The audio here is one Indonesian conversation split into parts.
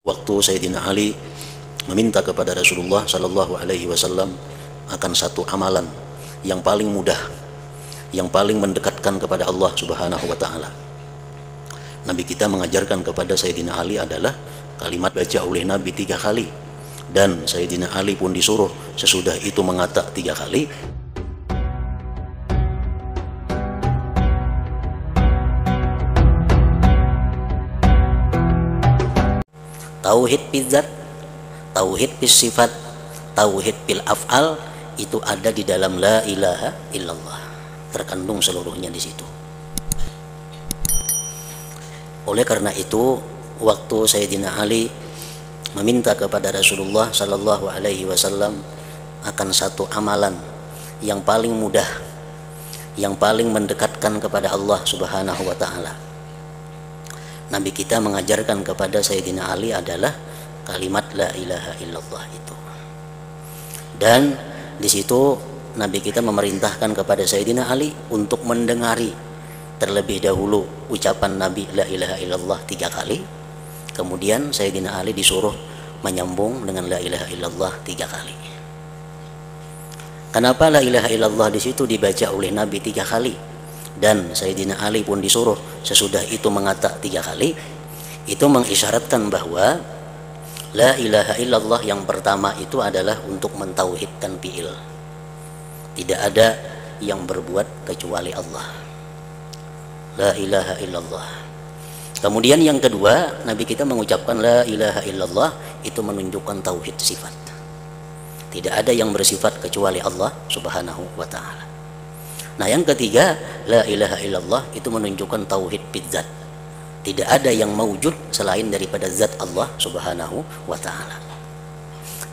Waktu Sayyidina Ali meminta kepada Rasulullah Sallallahu Alaihi Wasallam akan satu amalan yang paling mudah, yang paling mendekatkan kepada Allah Subhanahu Wa Taala. Nabi kita mengajarkan kepada Sayyidina Ali adalah kalimat baca oleh Nabi 3 kali, dan Sayyidina Ali pun disuruh sesudah itu mengata 3 kali. Tauhid bidzat, tauhid bis sifat, tauhid bil af'al itu ada di dalam la ilaha illallah. Terkandung seluruhnya di situ. Oleh karena itu, waktu Sayyidina Ali meminta kepada Rasulullah Sallallahu Alaihi Wasallam akan satu amalan yang paling mudah, yang paling mendekatkan kepada Allah Subhanahu Wa Taala, Nabi kita mengajarkan kepada Sayyidina Ali adalah kalimat la ilaha illallah itu. Dan di situ Nabi kita memerintahkan kepada Sayyidina Ali untuk mendengari terlebih dahulu ucapan Nabi la ilaha illallah 3 kali. Kemudian Sayyidina Ali disuruh menyambung dengan la ilaha illallah 3 kali. Kenapa la ilaha illallah di situ dibaca oleh Nabi 3 kali? Dan Sayyidina Ali pun disuruh sesudah itu mengata 3 kali. Itu mengisyaratkan bahwa la ilaha illallah yang pertama itu adalah untuk mentauhidkan fi'il. Tidak ada yang berbuat kecuali Allah. La ilaha illallah. Kemudian yang kedua, Nabi kita mengucapkan la ilaha illallah itu menunjukkan tauhid sifat. Tidak ada yang bersifat kecuali Allah Subhanahu wa Ta'ala. Nah, yang ketiga, la ilaha illallah itu menunjukkan tauhid bidzat. Tidak ada yang mawujud selain daripada zat Allah Subhanahu wa Ta'ala.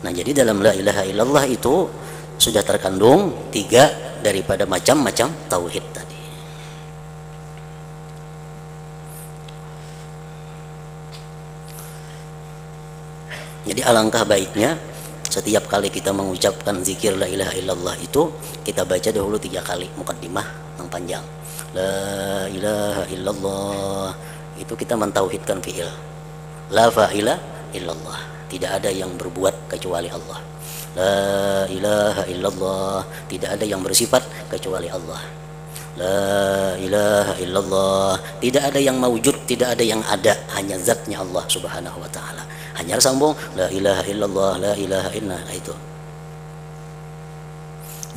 Nah, jadi dalam la ilaha illallah itu sudah terkandung 3 daripada macam-macam tauhid tadi. Jadi alangkah baiknya setiap kali kita mengucapkan zikir la ilaha illallah itu kita baca dahulu 3 kali mukaddimah yang panjang. La ilaha illallah itu kita mentauhidkan fi'il. La fa'ila illallah, tidak ada yang berbuat kecuali Allah. La ilaha illallah, tidak ada yang bersifat kecuali Allah. La ilaha illallah, tidak ada yang mawujud, tidak ada yang ada, hanya zatnya Allah Subhanahu wa Ta'ala. Hanya sambung la ilaha illallah, la ilaha illallah itu.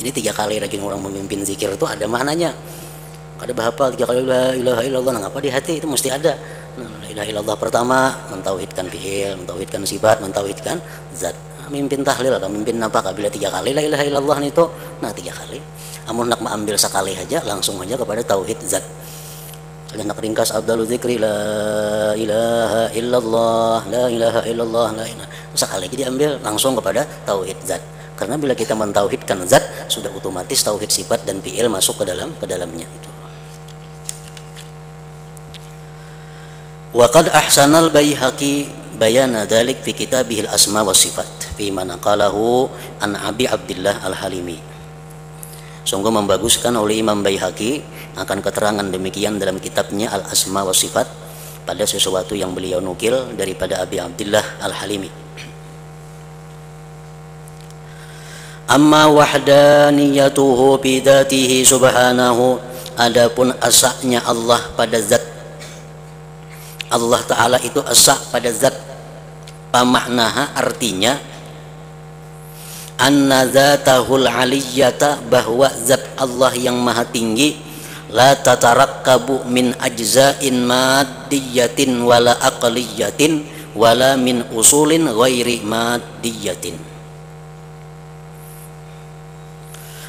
Jadi 3 kali rajin orang memimpin zikir itu ada maknanya. Ada bahapa 3 kali la ilaha illallah, nah apa di hati itu mesti ada. La ilaha illallah pertama mentauhidkan fi'il, mentauhidkan sifat, mentauhidkan zat. Mimpin tahlil atau mimpin apa kabila 3 kali la ilaha illallah itu, nah 3 kali. Amun nak mengambil sekali aja langsung aja kepada tauhid zat. Kalau nak ringkas abdalul zikri la ilaha illallah, la ilaha illallah, la ilaha. Sekali jadi ambil langsung kepada tauhid zat. Karena bila kita mentauhidkan zat, sudah otomatis tauhid sifat dan fi'il masuk ke dalamnya itu. Wa qad ahsanal Baihaqi bayana dzalik fi kitabihil asma was sifat fi man qalahu an Abi Abdillah Al-Halimi. Sungguh membaguskan oleh Imam Baihaqi akan keterangan demikian dalam kitabnya Al-Asma wa Sifat pada sesuatu yang beliau nukil daripada Abi Abdillah Al-Halimi. Amma wahdaniyatuhu bidatihi subhanahu, adapun asaknya Allah pada zat Allah Ta'ala itu asak pada zat. Pamaknaha artinya anna zatahul aliyyata, bahwa zat Allah yang maha tinggi la tatarakkabu min ajza'in maddiyatin wala aqliyatin wala min usulin ghairi maddiyatin.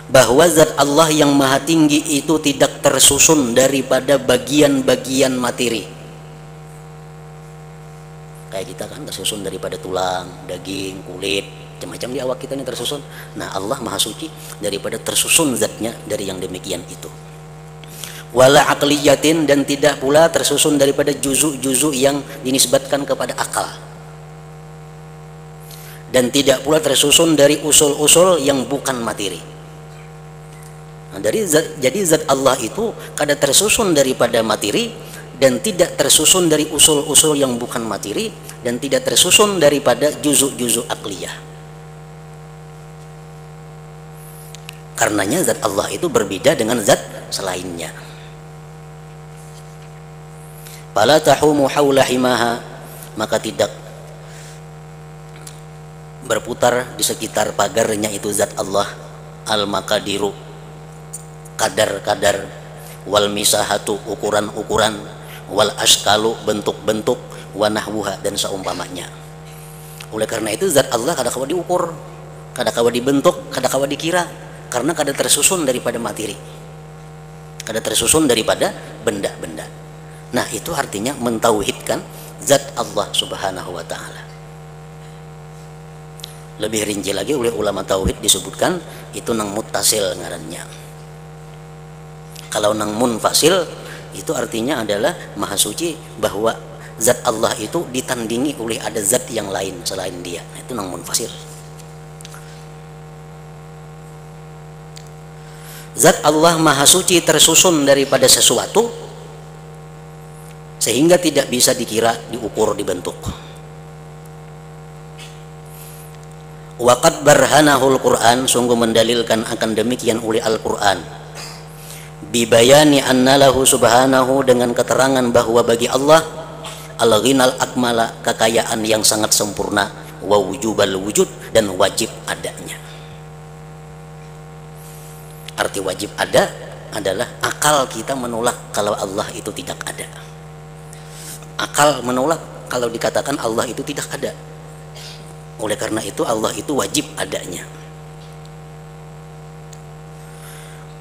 Bahwa zat Allah yang maha tinggi itu tidak tersusun daripada bagian-bagian materi. Kayak kita kan tersusun daripada tulang, daging, kulit, macam-macam di awak kita ini tersusun. Nah, Allah maha suci daripada tersusun zatnya dari yang demikian itu. Wala aqliyatin, dan tidak pula tersusun daripada juzu-juzu yang dinisbatkan kepada akal. Dan tidak pula tersusun dari usul-usul yang bukan materi. Nah, jadi zat Allah itu kada tersusun daripada materi dan tidak tersusun dari usul-usul yang bukan materi, dan tidak tersusun daripada juzuk-juzuk akliyah. Karenanya zat Allah itu berbeda dengan zat selainnya. Fala tahumu haula himaha, maka tidak berputar di sekitar pagarnya itu zat Allah, al-makadiru, kadar-kadar, wal misahatu, ukuran-ukuran, wal askalu, bentuk-bentuk, wa nahwuha, dan seumpamanya. Oleh karena itu zat Allah kadang-kala diukur, kadang-kala dibentuk, kadang-kala dikira, karena kadang tersusun daripada materi, kadang tersusun daripada benda-benda. Nah, itu artinya mentauhidkan zat Allah Subhanahu wa ta'ala. Lebih rinci lagi oleh ulama tauhid disebutkan itu nang muttasil ngarannya. Kalau nang munfasil itu artinya adalah maha suci, bahwa zat Allah itu ditandingi oleh ada zat yang lain selain dia. Nah, itu nang munfasil. Zat Allah maha suci tersusun daripada sesuatu sehingga tidak bisa dikira, diukur, dibentuk. Waqad barhanahul Quran, sungguh mendalilkan akan demikian oleh Al-Quran, bibayani anna lahu subhanahu, dengan keterangan bahwa bagi Allah al-ghinal akmala, kekayaan yang sangat sempurna, wa wujubal wujud, dan wajib adanya. Arti wajib ada adalah akal kita menolak kalau Allah itu tidak ada. Akal menolak kalau dikatakan Allah itu tidak ada. Oleh karena itu Allah itu wajib adanya.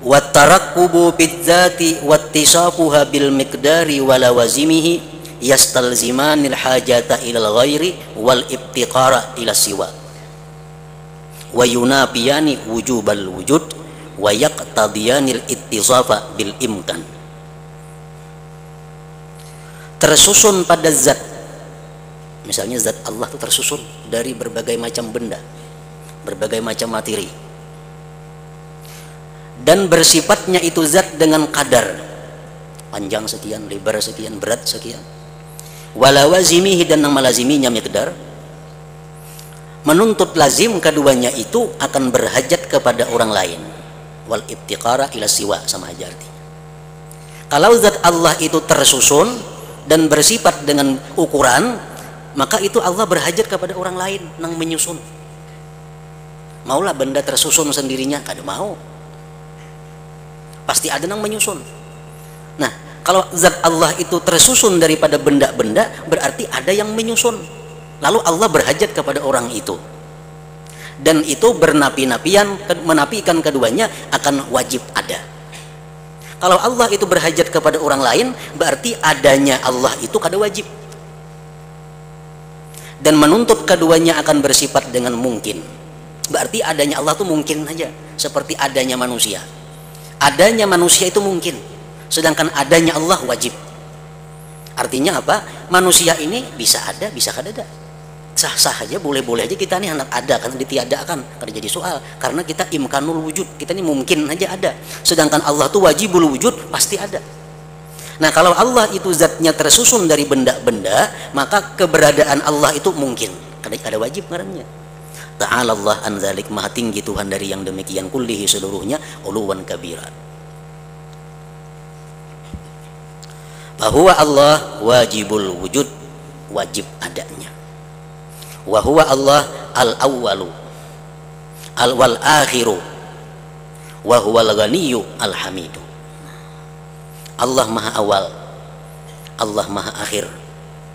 Wattarakkubu bidzati wattisafuha bil miqdari wala wazimihi yastalzimanil hajata ilal ghairi wal ibtiqara ila siwa wa yunafiyani wujubal wujud wa yaqtadiyanil ittisafa bil imkan. Tersusun pada zat, misalnya zat Allah itu tersusun dari berbagai macam benda, berbagai macam materi, dan bersifatnya itu zat dengan kadar, panjang sekian, lebar sekian, berat sekian, wala wazimihi, dan yang melaziminya miqdar, menuntut lazim keduanya itu akan berhajat kepada orang lain, wal ibtiqara ila siwa, sama aja artinya. Kalau zat Allah itu tersusun dan bersifat dengan ukuran, maka itu Allah berhajat kepada orang lain nang menyusun. Maulah benda tersusun sendirinya, kada mau. Pasti ada nang menyusun. Nah, kalau zat Allah itu tersusun daripada benda-benda, berarti ada yang menyusun. Lalu Allah berhajat kepada orang itu. Dan itu bernapi-napian, menafikan keduanya akan wajib ada. Kalau Allah itu berhajat kepada orang lain, berarti adanya Allah itu kada wajib. Dan menuntut keduanya akan bersifat dengan mungkin. Berarti adanya Allah itu mungkin saja, seperti adanya manusia. Adanya manusia itu mungkin, sedangkan adanya Allah wajib. Artinya apa? Manusia ini bisa ada, bisa kada ada. Sah-sah aja, boleh-boleh aja kita nih anak ada, karena ditiadakan, karena jadi soal, karena kita imkanul wujud, kita ini mungkin aja ada, sedangkan Allah tuh wajibul wujud, pasti ada. Nah, kalau Allah itu zatnya tersusun dari benda-benda, maka keberadaan Allah itu mungkin, karena ada wajib ngarannya. Ta'ala Allah an dzalik, maha tinggi Tuhan dari yang demikian, kullihi seluruhnya, uluwan kabira. Bahwa Allah wajibul wujud, wajib adanya. Wa huwa Allah al-awwalu al-wal akhiru wa huwa al-ghaniyyu al-hamidu. Allah maha awal, Allah maha akhir,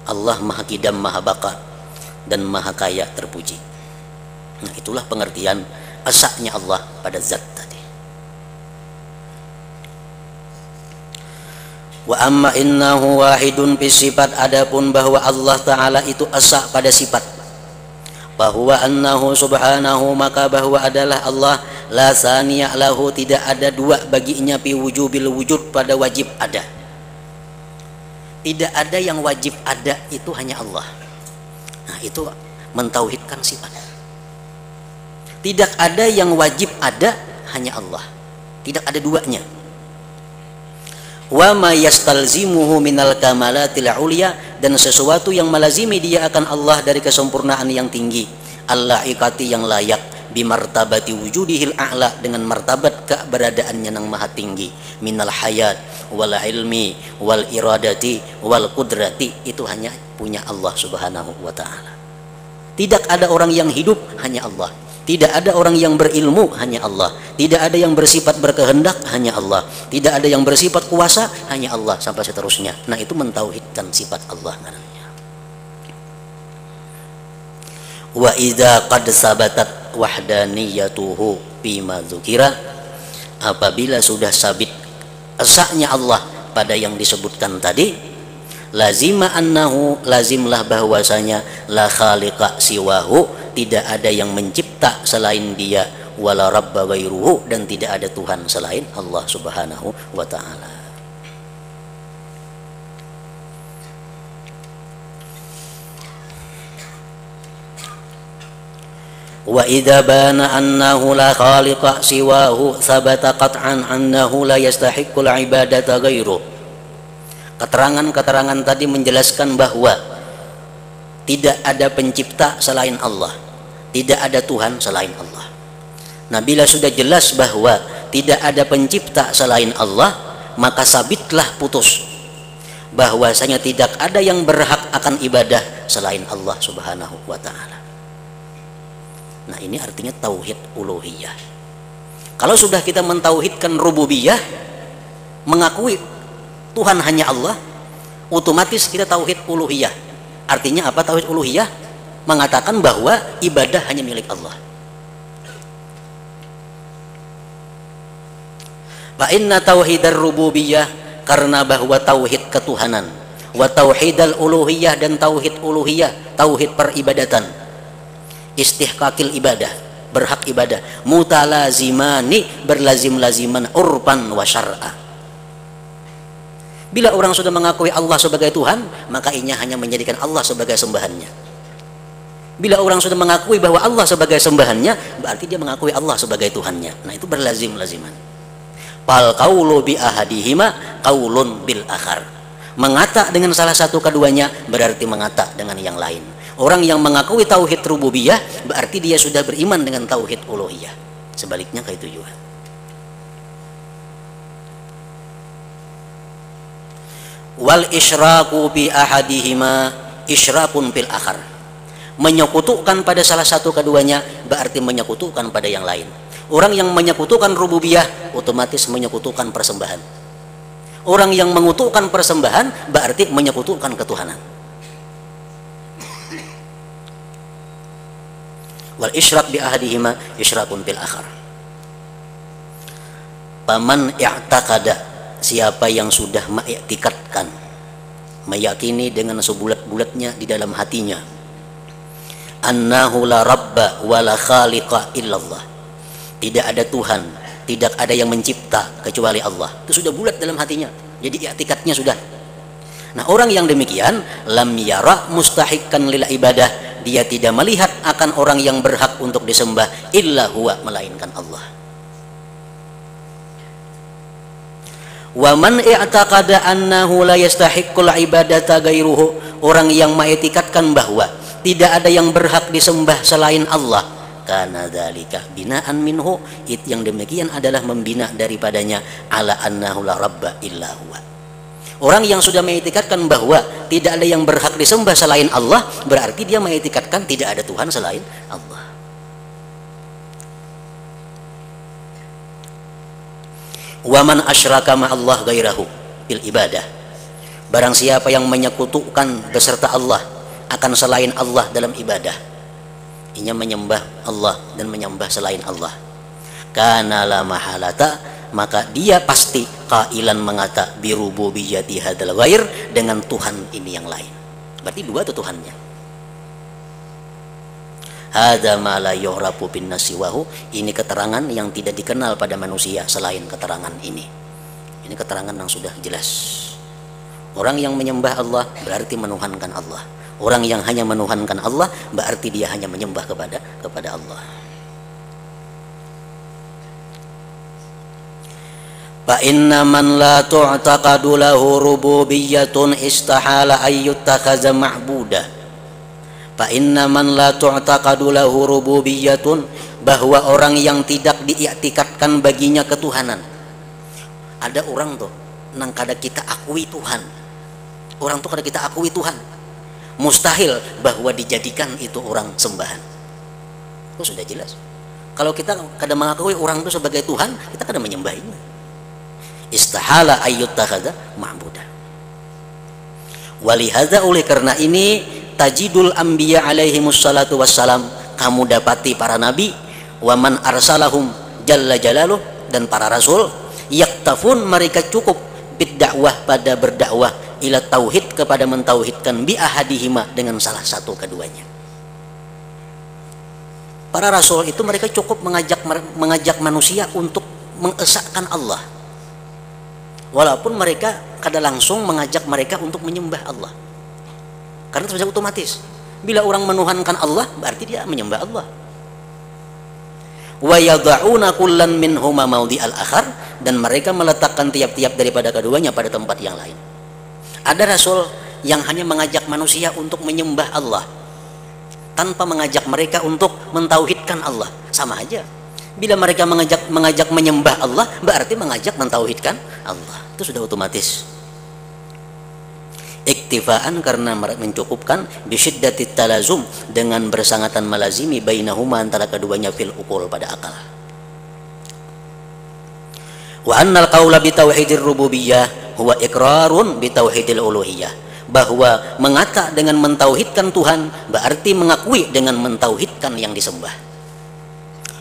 Allah maha kidam, maha baka, dan maha kaya terpuji. Nah, itulah pengertian asaknya Allah pada zat tadi. Wa amma innahu wahidun fi sifat, adapun bahwa Allah Ta'ala itu asa pada sifat, bahwa annahu subhanahu, maka bahwa adalah Allah, la saniya lahu, tidak ada dua baginya, fi wujubil wujud, pada wajib ada. Tidak ada yang wajib ada, itu hanya Allah. Nah, itu mentauhidkan sifat. Tidak ada yang wajib ada, hanya Allah. Tidak ada duanya. wa ma yastalzimuhu minal kamalatil ulya, dan sesuatu yang melazimi dia akan Allah dari kesempurnaan yang tinggi, al-la'iqati yang layak, bimartabati wujudihil a'la, dengan martabat keberadaannya yang maha tinggi, minal hayat wal ilmi wal iradati wal qudrati, itu hanya punya Allah subhanahu wa ta'ala. Tidak ada orang yang hidup, hanya Allah. Tidak ada orang yang berilmu, hanya Allah. Tidak ada yang bersifat berkehendak, hanya Allah. Tidak ada yang bersifat kuasa, hanya Allah, sampai seterusnya. Nah, itu mentauhidkan sifat Allah namanya. Wa idza qad sabatat wahdaniyatuhu bima dzukira, apabila sudah sabit esanya Allah pada yang disebutkan tadi, lazima annahu, lazimlah bahwasanya la khaliqa siwahu, tidak ada yang mencipta selain dia, wala rabba ghairuhu, dan tidak ada Tuhan selain Allah subhanahu wa ta'ala. Wa idza bana annahu la khaliqa siwahu thabata qat'an annahu la yastahiqqul ibadata ghairuhu. Keterangan-keterangan tadi menjelaskan bahwa tidak ada pencipta selain Allah, tidak ada Tuhan selain Allah. Nah, bila sudah jelas bahwa tidak ada pencipta selain Allah, maka sabitlah putus bahwasanya tidak ada yang berhak akan ibadah selain Allah subhanahu wa ta'ala. Nah, ini artinya tauhid uluhiyah. Kalau sudah kita mentauhidkan rububiyah, mengakui Tuhan hanya Allah, otomatis kita tauhid uluhiyah. Artinya apa tauhid uluhiyah? Mengatakan bahwa ibadah hanya milik Allah. Fa inna tauhidar rububiyah, karena bahwa tauhid ketuhanan, wa tauhidal uluhiyah, dan tauhid uluhiyah, tauhid peribadatan, istihqaqil ibadah, berhak ibadah, mutalazimani, berlazim-laziman, urban wa syar'a. Bila orang sudah mengakui Allah sebagai Tuhan, maka ia hanya menjadikan Allah sebagai sembahannya. Bila orang sudah mengakui bahwa Allah sebagai sembahannya, berarti dia mengakui Allah sebagai Tuhannya. Nah, itu berlazim-laziman. Fal qaulu bi ahadihima qaulun bil akhar. Mengata dengan salah satu keduanya berarti mengata dengan yang lain. Orang yang mengakui tauhid rububiyah berarti dia sudah beriman dengan tauhid uluhiyah. Sebaliknya kayak itu juga. Wal isyraku bi ahadihima isyrakun bil akhar. Menyekutukan pada salah satu keduanya berarti menyekutukan pada yang lain. Orang yang menyekutukan rububiyah otomatis menyekutukan persembahan. Orang yang mengutukan persembahan berarti menyekutukan ketuhanan. Wal isyrak bi ahadihima isyrakun bil akhar. Paman i'taqada, siapa yang sudah mengiktikadkan, meyakini dengan sebulat-bulatnya di dalam hatinya, annahu la rabba wa la khaliqa illallah, tidak ada Tuhan, tidak ada yang mencipta kecuali Allah, itu sudah bulat dalam hatinya, jadi i'tikadnya sudah. Nah, orang yang demikian lam yara mustahikan lil ibadah, dia tidak melihat akan orang yang berhak untuk disembah illa huwa, melainkan Allah. Wa man i'taqada annahu la yastahiqqul ibadata ghairuhu, orang yang mengiktikadkan bahwa tidak ada yang berhak disembah selain Allah, kana dzalika binaan minhu, yang demikian adalah membina daripadanya, ala annahu la rabba illa huwa. Orang yang sudah mengiktikadkan bahwa tidak ada yang berhak disembah selain Allah, berarti dia mengiktikadkan tidak ada Tuhan selain Allah. Wa man asyraka ma'allah ghairahu bil ibadah, barang siapa yang menyekutukan beserta Allah akan selain Allah dalam ibadah, ia menyembah Allah dan menyembah selain Allah, kana la mahalata, maka dia pasti qailan mengata bi rububiyyati hadzal ghair, dengan Tuhan ini yang lain. Berarti dua tuh Tuhannya. Hadza ma la yu'rafu bin nasiwahu, ini keterangan yang tidak dikenal pada manusia selain keterangan ini. Ini keterangan yang sudah jelas. Orang yang menyembah Allah berarti menuhankan Allah. Orang yang hanya menuhankan Allah berarti dia hanya menyembah kepada Allah. Fa inna man la tu'taqadu lahu rububiyyatun istahala ayyuttakhadha ma'buda. Fa inna man la tu'taqadu lahu rububiyyatun, bahwa orang yang tidak diiktikadkan baginya ketuhanan. Ada orang tuh nang kada kita akui Tuhan. Orang tuh kada kita akui Tuhan. Mustahil bahwa dijadikan itu orang sembahan. Itu sudah jelas. Kalau kita kada mengakui orang itu sebagai Tuhan, kita kada menyembahnya. Istahala ayyuttakhadha ma'buda. Walihadza, oleh karena ini, tajidul anbiya alaihimus salatu wassalam, kamu dapati para nabi, waman arsalahum jalla jalaluh, dan para rasul, yaktafun, mereka cukup biddakwah, pada berdakwah, ila tauhid, kepada mentauhidkan, bi ahadihima, dengan salah satu keduanya. Para rasul itu mereka cukup mengajak manusia untuk mengesahkan Allah, walaupun mereka kada langsung mengajak mereka untuk menyembah Allah, karena itu sudah otomatis. Bila orang menuhankan Allah, berarti dia menyembah Allah. Wa yad'una kullan minhuma mawdi'al akhar, dan mereka meletakkan tiap-tiap daripada keduanya pada tempat yang lain. Ada rasul yang hanya mengajak manusia untuk menyembah Allah, tanpa mengajak mereka untuk mentauhidkan Allah. Sama aja. Bila mereka mengajak menyembah Allah, berarti mengajak mentauhidkan Allah. Itu sudah otomatis. Iktifaan, karena mencukupkan, bisyiddatit talazum, dengan bersangatan melazimi, bainahuma, antara keduanya, fil uqul, pada akal. Wa annal qaula bitauhidir rububiyyah huwa iqrarun bitauhidil uluhiyah, bahwa mengata dengan mentauhidkan Tuhan berarti mengakui dengan mentauhidkan yang disembah.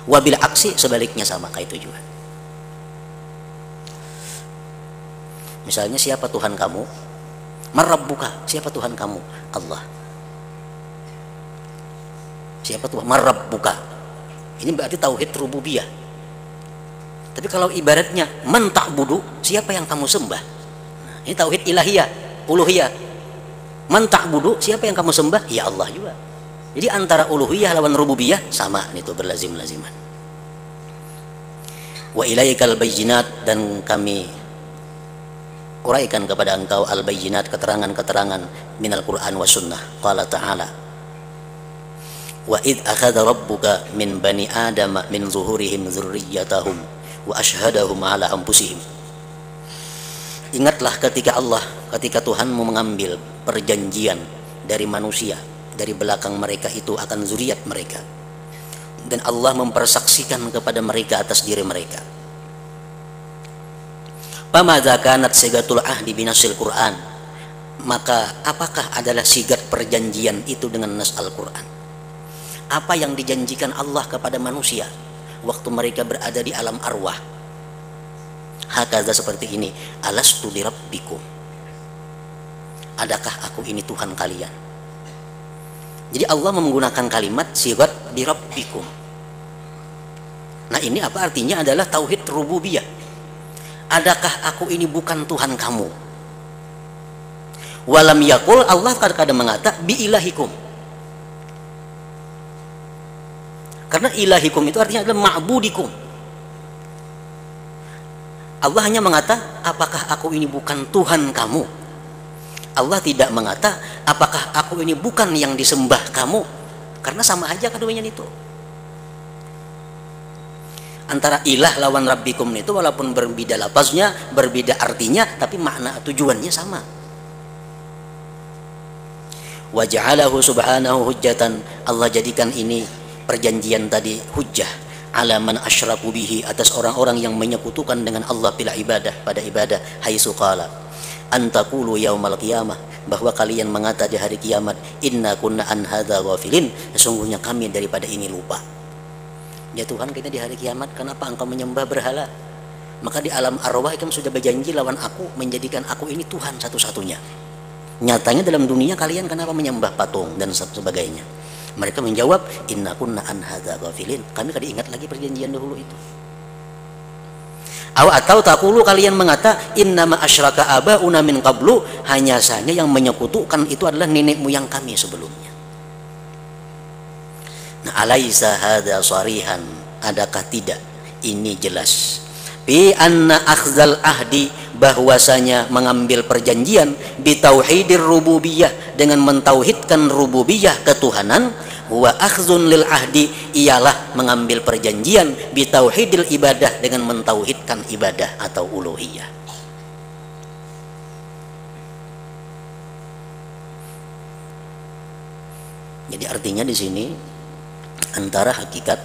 Wabil aksi, sebaliknya sama kayak itu juga. Misalnya, siapa Tuhan kamu? Marabbuka, siapa Tuhan kamu? Allah. Siapa Tuhan? Marabbuka. Ini berarti tauhid rububiyah. Tapi kalau ibaratnya man ta'budu, siapa yang kamu sembah? Nah, ini tauhid ilahiyah, uluhiyah. Man ta'budu, siapa yang kamu sembah? Ya Allah juga. Jadi antara uluhiyah lawan rububiyah sama, itu berlazim-laziman. Wa ilaikal bayyinat, dan kami uraikan kepada engkau al-bayyinat, keterangan-keterangan minal Qur'an wa sunnah. Qala ta'ala, wa id akhadha rabbuka min bani adama min zuhurihim dzurriyyatahum wa ashhadahum ala anfusihim. Ingatlah ketika Tuhanmu mengambil perjanjian dari manusia, dari belakang mereka itu akan zuriat mereka, dan Allah mempersaksikan kepada mereka atas diri mereka. Pamadza kanat sigatul ahdi binasil Qur'an, maka apakah adalah sigat perjanjian itu dengan nas Al-Qur'an? Apa yang dijanjikan Allah kepada manusia waktu mereka berada di alam arwah? Hakaza, seperti ini, alastu birabbikum, adakah aku ini Tuhan kalian? Jadi Allah menggunakan kalimat sigat birabbikum. Nah, ini apa artinya? Adalah tauhid rububiyah. Adakah aku ini bukan Tuhan kamu? Walam yakul, Allah kadang-kadang mengata bi ilahikum, karena ilahikum itu artinya adalah ma'budikum. Allah hanya mengata apakah aku ini bukan Tuhan kamu. Allah tidak mengata apakah aku ini bukan yang disembah kamu, karena sama aja keduanya itu. Antara ilah lawan rabbikum itu walaupun berbeda lafaznya, berbeda artinya, tapi makna tujuannya sama. Wa ja'alahu subhanahu hujjatan, Allah jadikan ini perjanjian tadi hujjah ala man asyraku bihi, atas orang-orang yang menyekutukan dengan Allah bila ibadah, pada ibadah. Haitsu qala antaqulu yaumal qiyamah, bahwa kalian mengata di hari kiamat, inna kunna an hadza ghafilin, sesungguhnya kami daripada ini lupa. Ya Tuhan, kita di hari kiamat, kenapa engkau menyembah berhala? Maka di alam arwah kamu sudah berjanji lawan aku, menjadikan aku ini Tuhan satu-satunya. Nyatanya dalam dunia kalian kenapa menyembah patung dan sebagainya? Mereka menjawab, inna kunna an hadza ghafilin, kami kada ingat lagi perjanjian dahulu itu. Atau taqulu, kalian mengata, innama asyraka abauna min qablu, hanya saja yang menyekutukan itu adalah nenek moyang kami sebelumnya. Nah, alaisa hadza sarihan, adakah tidak ini jelas Fi anna akhzal ahdi, bahwasanya mengambil perjanjian, bitauhidir rububiyah, dengan mentauhidkan rububiyah ketuhanan, huwa akhzun lil ahdi, ialah mengambil perjanjian, bitauhidil ibadah, dengan mentauhidkan ibadah atau uluhiyah. Jadi artinya di sini antara hakikat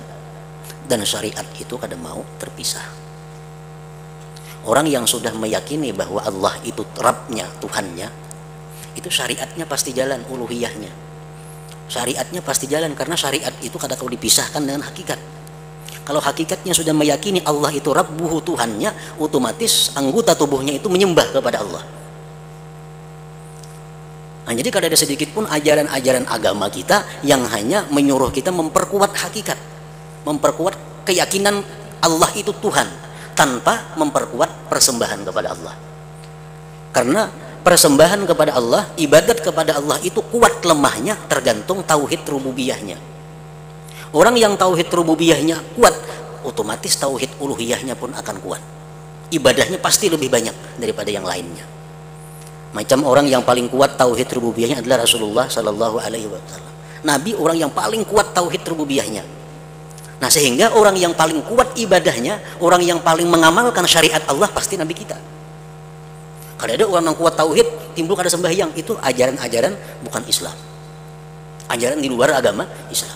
dan syariat itu kadang mau terpisah. Orang yang sudah meyakini bahwa Allah itu Rabbnya, Tuhannya, itu syariatnya pasti jalan, uluhiyahnya. Syariatnya pasti jalan, karena syariat itu kadang kalau dipisahkan dengan hakikat. Kalau hakikatnya sudah meyakini Allah itu Rabbuhu, Tuhannya, otomatis anggota tubuhnya itu menyembah kepada Allah. Nah, jadi kalau ada sedikit pun ajaran-ajaran agama kita yang hanya menyuruh kita memperkuat hakikat, memperkuat keyakinan Allah itu Tuhan, tanpa memperkuat persembahan kepada Allah. Karena persembahan kepada Allah, ibadat kepada Allah itu kuat lemahnya tergantung tauhid rububiyahnya. Orang yang tauhid rububiyahnya kuat, otomatis tauhid uluhiyahnya pun akan kuat. Ibadahnya pasti lebih banyak daripada yang lainnya. Macam orang yang paling kuat tauhid rububiyahnya adalah Rasulullah Sallallahu Alaihi Wasallam. Nabi orang yang paling kuat tauhid rububiyahnya. Nah, sehingga orang yang paling kuat ibadahnya, orang yang paling mengamalkan syariat Allah pasti Nabi kita. Kalau ada orang yang kuat tauhid, timbul kada sembahyang, itu ajaran-ajaran bukan Islam, ajaran di luar agama Islam.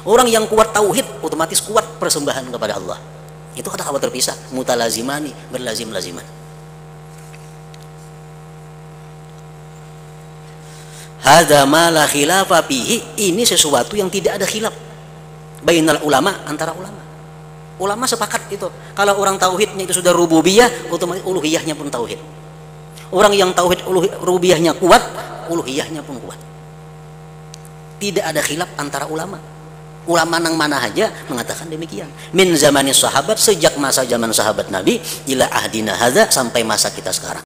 Orang yang kuat tauhid otomatis kuat persembahan kepada Allah. Itu kata kabar terpisah, mutalazimani, berlazim-laziman. Hadza ma la khilafa fihi, ini sesuatu yang tidak ada khilaf bainal ulama, antara ulama. Ulama sepakat itu. Kalau orang tauhidnya itu sudah rububiyah, otomatis uluhiyahnya pun tauhid. Orang yang tauhid rububiyahnya kuat, uluhiyahnya pun kuat. Tidak ada khilaf antara ulama. Ulama nang mana aja mengatakan demikian. Min zamanis sahabat, sejak masa zaman sahabat Nabi, ila ahdina hadza, sampai masa kita sekarang.